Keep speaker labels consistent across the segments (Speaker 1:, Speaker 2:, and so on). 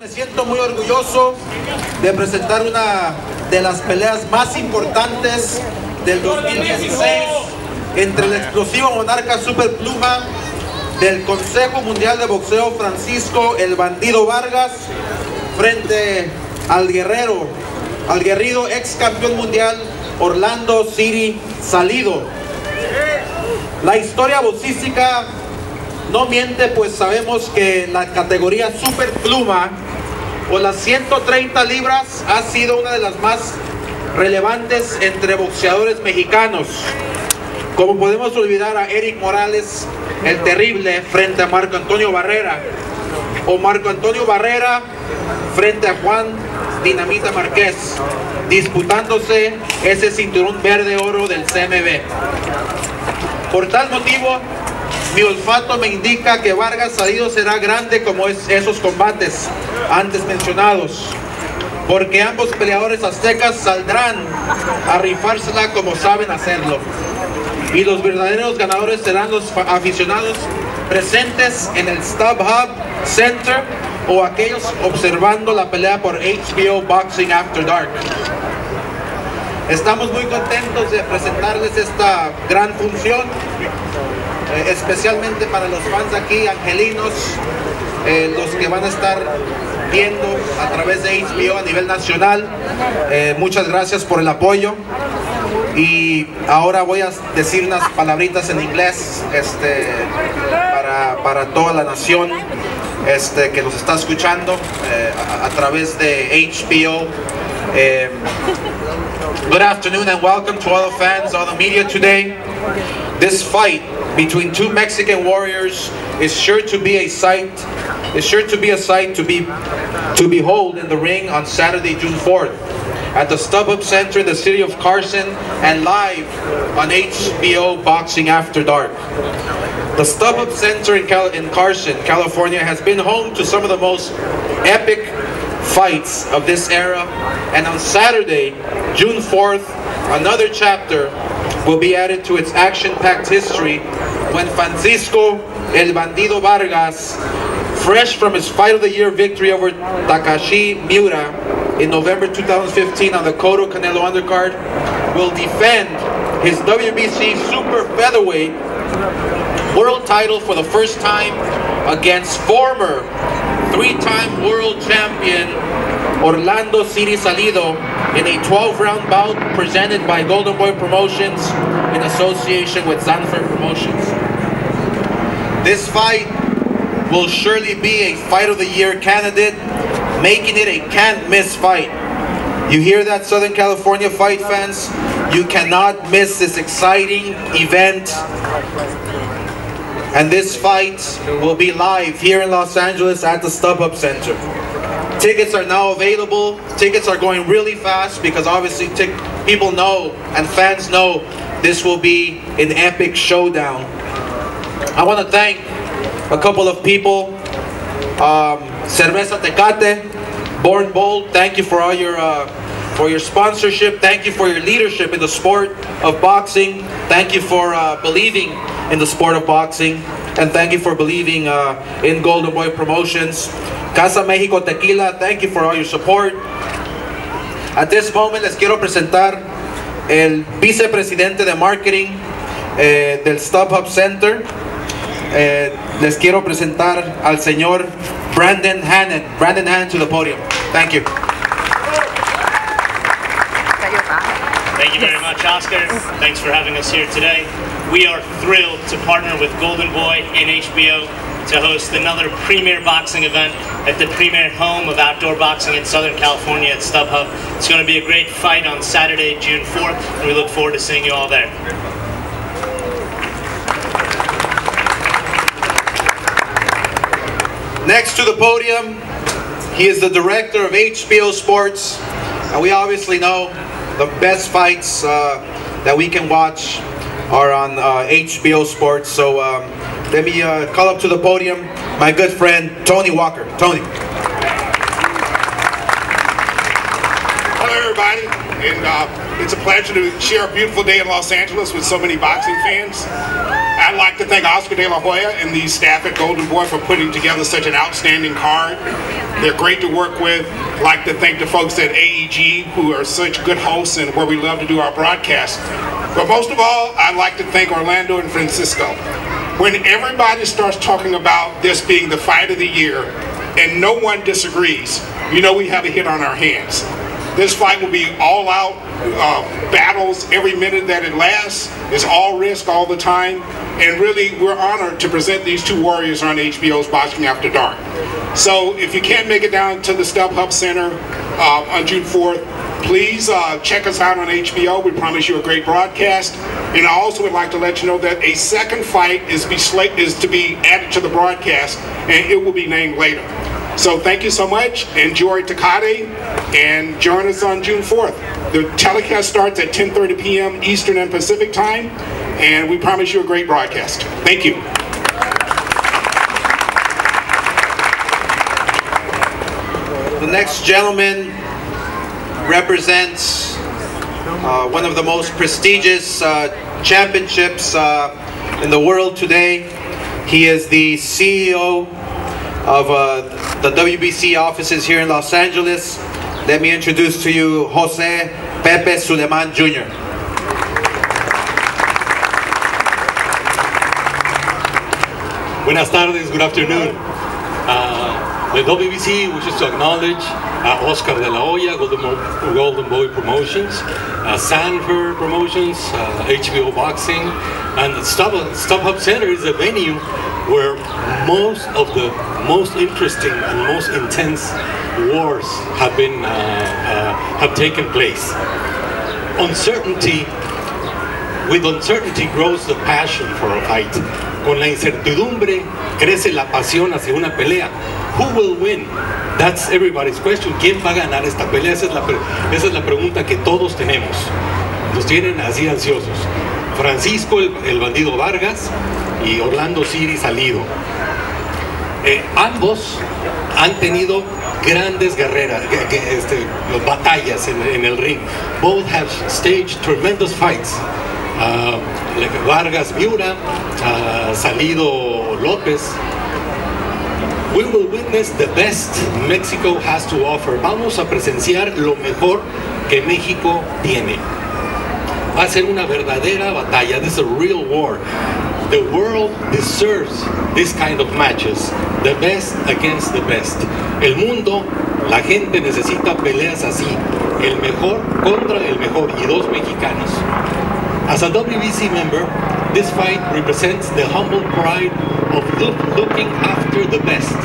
Speaker 1: Me siento muy orgulloso de presentar una de las peleas más importantes del 2016 entre el explosivo monarca superpluma del Consejo Mundial de Boxeo Francisco el Bandido Vargas frente al guerrido ex campeón mundial Orlando City Salido. La historia boxística no miente, pues sabemos que la categoría superpluma o las 130 libras ha sido una de las más relevantes entre boxeadores mexicanos. Como podemos olvidar a Eric Morales, el terrible, frente a Marco Antonio Barrera, o Marco Antonio Barrera frente a Juan Dinamita Márquez, disputándose ese cinturón verde oro del CMB. Por tal motivo, mi olfato me indica que Vargas Salido será grande como esos combates antes mencionados, porque ambos peleadores aztecas saldrán a rifársela como saben hacerlo. Y los verdaderos ganadores serán los aficionados presentes en el Stub Hub Center o aquellos observando la pelea por HBO Boxing After Dark. Estamos muy contentos de presentarles esta gran función, especialmente para los fans aquí, angelinos, los que van a estar viendo a través de HBO a nivel nacional. Muchas gracias por el apoyo. Y ahora voy a decir unas palabritas en inglés para toda la nación que nos está escuchando a través de HBO. Good afternoon and welcome to all the fans, all the media today. This fight between two Mexican warriors is sure to be a sight. To behold in the ring on Saturday, June 4th, at the Stub Hub Center in the city of Carson, and live on HBO Boxing After Dark. The Stub Hub Center in Carson, California, has been home to some of the most epic fights of this era, and on Saturday, June 4th, another chapter will be added to its action-packed history when Francisco el Bandido Vargas, fresh from his Fight of the Year victory over Takashi Miura in November 2015 on the Cotto Canelo undercard, will defend his WBC super featherweight world title for the first time against former three-time world champion Orlando City Salido in a 12-round bout presented by Golden Boy Promotions in association with Zanfer Promotions. This fight will surely be a Fight of the Year candidate, making it a can't-miss fight. You hear that, Southern California fight fans? You cannot miss this exciting event. And this fight will be live here in Los Angeles at the Stub Hub Center. Tickets are now available. Tickets are going really fast because obviously people know and fans know this will be an epic showdown. I want to thank a couple of people. Cerveza Tecate, Born Bold, thank you for all your sponsorship. Thank you for your leadership in the sport of boxing. Thank you for believing in the sport of boxing, and thank you for believing in Golden Boy Promotions. Casa Mexico Tequila, thank you for all your support. At this moment les quiero presentar el vicepresidente de marketing del Stub Hub Center. Les quiero presentar al señor Brandon Hannon. Brandon Hannon to the podium. Thank you.
Speaker 2: Thank you very much, Oscar. Thanks for having us here today. We are thrilled to partner with Golden Boy and HBO to host another premier boxing event at the premier home of outdoor boxing in Southern California at Stub Hub. It's going to be a great fight on Saturday, June 4th, and we look forward to seeing you all there.
Speaker 1: Next to the podium, he is the director of HBO Sports, and we obviously know the best fights that we can watch are on HBO Sports. So let me call up to the podium my good friend Tony Walker. Tony.
Speaker 3: Hello everybody, and it's a pleasure to share a beautiful day in Los Angeles with so many boxing fans. I'd like to thank Oscar De La Hoya and the staff at Golden Boy for putting together such an outstanding card. They're great to work with. I'd like to thank the folks at AEG who are such good hosts and where we love to do our broadcast. But most of all, I'd like to thank Orlando and Francisco. When everybody starts talking about this being the fight of the year and no one disagrees, you know we have a hit on our hands. This fight will be all out battles every minute that it lasts. It's all risk all the time. And really, we're honored to present these two warriors on HBO's Boxing After Dark. So if you can't make it down to the Stub Hub Center on June 4th, please check us out on HBO. We promise you a great broadcast. And I also would like to let you know that a second fight is to be added to the broadcast, and it will be named later. So thank you so much. Enjoy Tecate and join us on June 4th. The telecast starts at 10:30 p.m. Eastern and Pacific time, and we promise you a great broadcast. Thank you.
Speaker 1: The next gentleman represents one of the most prestigious championships in the world today. He is the CEO of the WBC offices here in Los Angeles. Let me introduce to you Jose Pepe Suleiman Jr.
Speaker 4: Buenas tardes, good afternoon. The WBC wishes to acknowledge Oscar De La Hoya, Golden Boy Promotions, Sanford Promotions, HBO Boxing, and the Stub Hub Center is a venue where most of the most interesting and most intense wars have taken place. With uncertainty grows the passion for a fight. Con la incertidumbre crece la pasión hacia una pelea. Who will win? That's everybody's question. ¿Quién va a ganar esta pelea? Esa es la pregunta que todos tenemos. Nos tienen así ansiosos. Francisco el bandido Vargas y Orlando City Salido. Ambos han tenido grandes batallas en el ring. Both have staged tremendous fights. Like Vargas Miura, Salido López. We will witness the best Mexico has to offer. Vamos a presenciar lo mejor que México tiene. Va a ser una verdadera batalla. This is a real war. The world deserves this kind of matches. The best against the best. El mundo, la gente necesita peleas así. El mejor contra el mejor y dos mexicanos. As a WBC member, this fight represents the humble pride of looking after the best,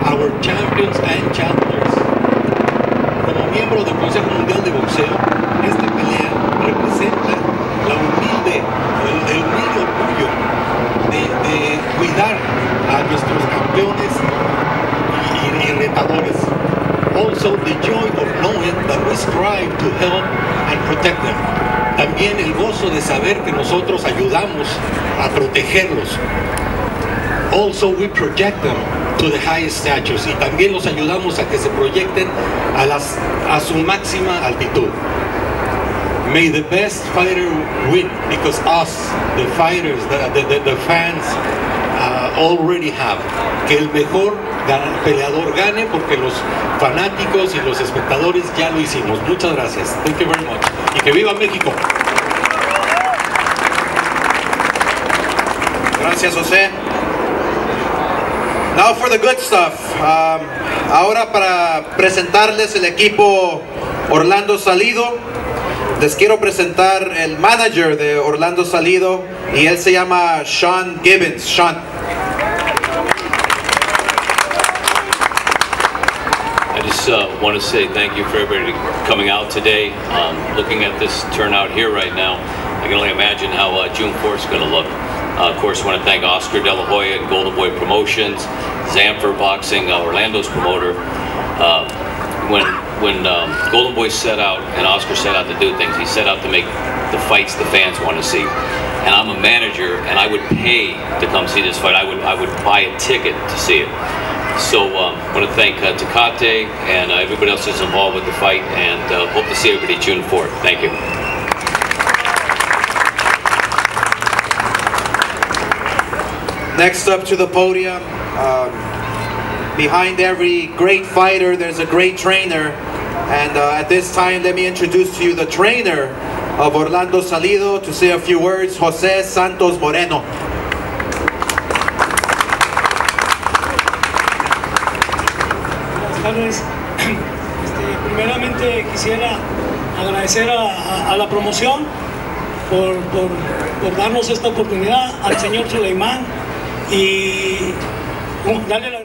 Speaker 4: our champions and challengers. Como miembro del Consejo Mundial de Boxeo, esta pelea representa el humilde orgullo de cuidar a nuestros campeones y retadores. Also the joy of knowing that we strive to help and protect them. También el gozo de saber que nosotros ayudamos a protegerlos. Also we project them to the highest status, y también los ayudamos a que se proyecten a su máxima altitud. May the best fighter win, because us, the fighters, the fans already have. Que el mejor peleador gane, porque los fanáticos y los espectadores ya lo hicimos. Muchas gracias. Thank you very much. Y que viva México.
Speaker 1: Gracias, José. Now for the good stuff. Ahora para presentarles el equipo Orlando Salido, les quiero presentar el manager de Orlando Salido, y él se llama Sean Gibbons. Sean.
Speaker 5: I just want to say thank you for everybody coming out today. Looking at this turnout here right now, I can only imagine how June 4th is going to look. Of course, I want to thank Oscar De La Hoya and Golden Boy Promotions, Sanford Boxing, Orlando's promoter. When Golden Boy set out and Oscar set out to do things, he set out to make the fights the fans want to see. And I'm a manager, and I would pay to come see this fight. I would buy a ticket to see it. So I want to thank Tecate and everybody else that's involved with the fight, and hope to see everybody June 4th. Thank you.
Speaker 1: Next up to the podium, behind every great fighter, there's a great trainer. And at this time, let me introduce to you the trainer of Orlando Salido to say a few words, José Santos Moreno.
Speaker 6: Buenas tardes. Primeramente quisiera agradecer a la promoción por darnos esta oportunidad, al señor Suleimán, y darle la